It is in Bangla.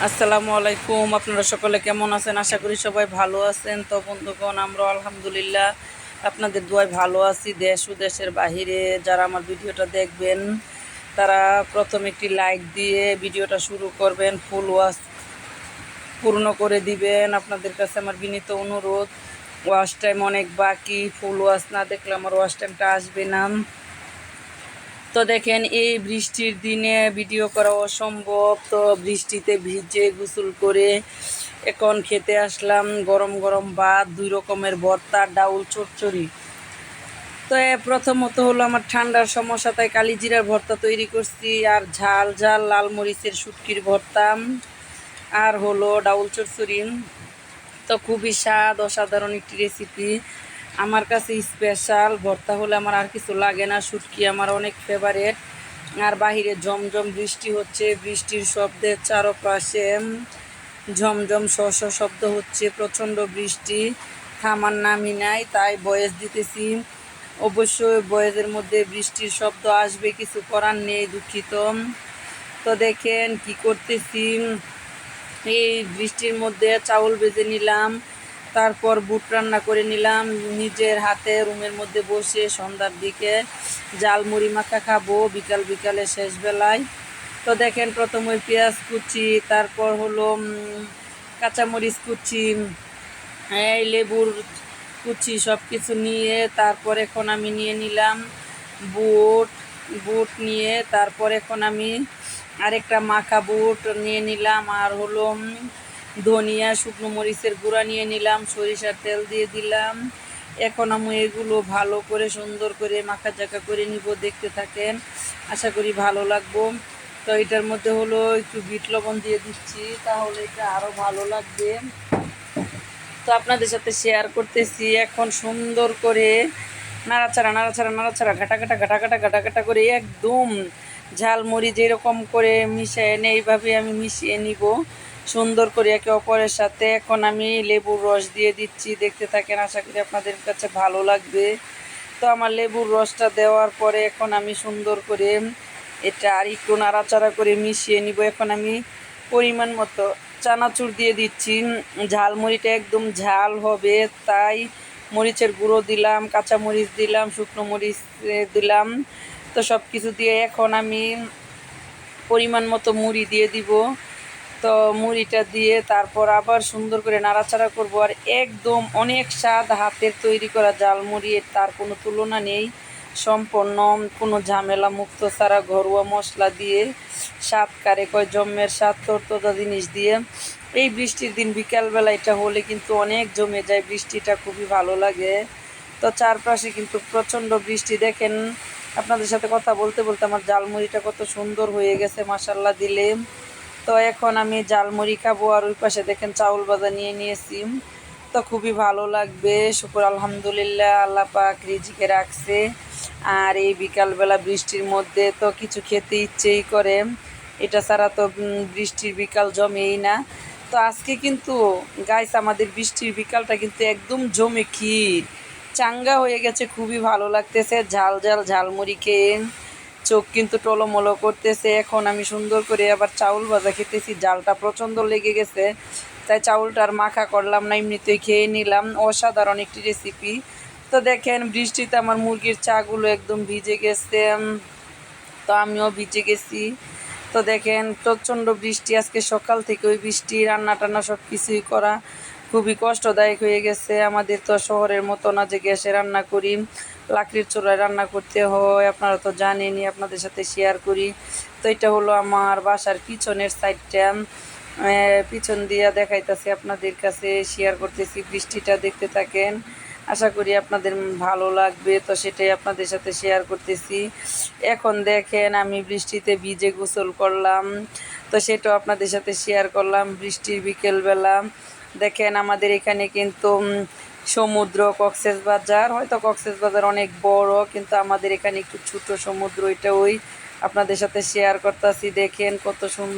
আসসালামু আলাইকুম। আপনারা সকলে কেমন আছেন? আশা করি সবাই ভালো আছেন। তো বন্ধুগণ, আমরা আলহামদুলিল্লাহ আপনাদের দোয়ায় ভালো আছি। দেশ ও দেশের বাহিরে যারা আমার ভিডিওটা দেখবেন তারা প্রথমে একটি লাইক দিয়ে ভিডিওটা শুরু করবেন, ফুল ওয়াচ পূর্ণ করে দিবেন। আপনাদের কাছে আমার বিনীত অনুরোধ। ওয়াচ টাইম অনেক বাকি, ফুল ওয়াচ না দেখলে আমার ওয়াচ টাইমটা আসবে না। তো দেখেন, এই বৃষ্টির দিনে ভিডিও করা অসম্ভব। তো বৃষ্টিতে ভিজে গোসল করে এখন খেতে আসলাম গরম গরম ভাত, 2 রকমের ভর্তা, ডাউল, চচ্চড়ি। তো প্রথমত হলো আমার ঠান্ডার সমস্যা, তাই কালিজিরার ভর্তা তৈরি করছি, আর ঝাল ঝাল লাল মরিচের শুটকির ভর্তা, আর হলো ডাউল চচ্চড়ি। তো খুবই স্বাদ, অসাধারণ একটি রেসিপি, আমার কাছে স্পেশাল। ভর্তা হলে আমার আর কিছু লাগে না। শুটকি আমার অনেক ফেভারেট। আর বাহিরে ঝমঝম বৃষ্টি হচ্ছে, বৃষ্টির শব্দে চারপাশে ঝমঝম শস্য শব্দ হচ্ছে, প্রচণ্ড বৃষ্টি, থামার নামই নাই। তাই ভয়েস দিতেছি। অবশ্যই ভয়েসের মধ্যে বৃষ্টির শব্দ আসবে, কিছু করার নেই, দুঃখিত। তো দেখেন কি করতেছি, এই বৃষ্টির মধ্যে চাউল ভেজে নিলাম, তারপর বুট রান্না করে নিলাম নিজের হাতে, রুমের মধ্যে বসে সন্ধ্যার দিকে জাল মুড়ি মাখা খাবো বিকাল বিকালে শেষ বেলায়। তো দেখেন, প্রথমে পেঁয়াজ কুচি, তারপর হলো কাঁচামরিচ কুচি, এই লেবুর কুচি, সব কিছু নিয়ে তারপর এখন আমি নিয়ে নিলাম বুট। বুট নিয়ে তারপর এখন আমি আরেকটা মাখা বুট নিয়ে নিলাম, আর হলো ধনিয়া, শুকনো মরিচের গুঁড়া নিয়ে নিলাম, সরিষার তেল দিয়ে দিলাম। এখন আমি এগুলো ভালো করে সুন্দর করে মাখা জাকা করে নিব। দেখতে থাকেন, আশা করি ভালো লাগবো। তো এটার মধ্যে হলো একটু বিট লবণ দিয়ে দিচ্ছি, তাহলে এটা আরও ভালো লাগবে। তো আপনাদের সাথে শেয়ার করতেছি। এখন সুন্দর করে নাড়াচাড়া নাড়াচাড়া নাড়াচাড়া ঘাটা ঘাটা ঘাটা ঘাটা ঘাটা ঘাটা করে একদম ঝালমুড়ি যেরকম করে মিশিয়ে এনে এইভাবে আমি মিশিয়ে নিব সুন্দর করে একে অপরের সাথে। এখন আমি লেবুর রস দিয়ে দিচ্ছি, দেখতে থাকেন, আশা করি আপনাদের কাছে ভালো লাগবে। তো আমার লেবুর রসটা দেওয়ার পরে এখন আমি সুন্দর করে এটা আর একটু নাড়াচাড়া করে মিশিয়ে নিব। এখন আমি পরিমাণ মতো চানাচুর দিয়ে দিচ্ছি। ঝালমুড়িটা একদম ঝাল হবে, তাই মরিচের গুঁড়ো দিলাম, কাঁচা মরিচ দিলাম, শুকনো মরিচ দিলাম। তো সব কিছু দিয়ে এখন আমি পরিমাণ মতো মুড়ি দিয়ে দিব। তো মুড়িটা দিয়ে তারপর আবার সুন্দর করে নাড়াচাড়া করব। আর একদম অনেক স্বাদ, হাতের তৈরি করা ঝালমুড়ি, তার কোনো তুলনা নেই। সম্পূর্ণ কোনো ঝামেলা মুক্ত ছাড়া ঘরোয়া মশলা দিয়ে স্বাদ কারে কয় জমের স্বাদ, তরতাজা জিনিস দিয়ে। এই বৃষ্টির দিন বিকালবেলা এটা হলে কিন্তু অনেক জমে যায়, বৃষ্টিটা খুবই ভালো লাগে। তো চারপাশে কিন্তু প্রচণ্ড বৃষ্টি। দেখেন, আপনাদের সাথে কথা বলতে বলতে আমার ঝালমুড়িটা কত সুন্দর হয়ে গেছে, মাশাল্লাহ দিলে। তো এখন আমি ঝালমুড়ি খাবো, আর ওই পাশে দেখেন চাউল ভাজা নিয়ে নিয়েছি। তো খুবই ভালো লাগবে, শুকর আলহামদুলিল্লাহ, আল্লাহ পাক রিজিকে রাখছে। আর এই বিকালবেলা বৃষ্টির মধ্যে তো কিছু খেতে ইচ্ছেই করে, এটা ছাড়া তো বৃষ্টির বিকাল জমেই না। তো আজকে কিন্তু গাইস আমাদের বৃষ্টির বিকালটা কিন্তু একদম জমে ক্ষীর চাঙ্গা হয়ে গেছে, খুবই ভালো লাগতেছে। ঝাল ঝাল ঝালমুড়ি খেয়ে চোখ কিন্তু টলমলো করতেছে। এখন আমি সুন্দর করে আবার চাউল ভাজা খেতেছি, জালটা প্রচণ্ড লেগে গেছে, তাই চাউলটা আর মাখা করলাম না, এমনিতেই খেয়ে নিলাম। অসাধারণ একটি রেসিপি। তো দেখেন, বৃষ্টিতে আমার মুরগির চাগুলো একদম ভিজে গেছে, তো আমিও ভিজে গেছি। তো দেখেন, প্রচণ্ড বৃষ্টি আজকে সকাল থেকে, ওই বৃষ্টি, রান্না টান্না সব কিছুই করা খুবই কষ্টদায়ক হয়ে গেছে। আমাদের তো শহরের মতো না যে গ্যাসে রান্না করি, লাকড়ির চুলায় রান্না করতে হয়, আপনারা তো জানেনই, আপনাদের সাথে শেয়ার করি। তো এটা হলো আমার বাসার পিছনের সাইডটা, পিছন দিয়া দেখাইতেছি আপনাদের কাছে, শেয়ার করতেছি। বৃষ্টিটা দেখতে থাকেন, আশা করি আপনাদের ভালো লাগবে। তো সেটাই আপনাদের সাথে শেয়ার করতেছি। এখন দেখেন, আমি বৃষ্টিতে ভিজে গোসল করলাম, তো সেটাও আপনাদের সাথে শেয়ার করলাম। বৃষ্টির বিকেলবেলা দেখেন, আমাদের এখানে কিন্তু সমুদ্র, কক্সবাজার, হয়তো কক্সবাজার অনেক বড়, কিন্তু আমাদের এখানে একটু ছোট সমুদ্র, এটা ওই আপনাদের সাথে শেয়ার করতেছি। দেখেন কত সুন্দর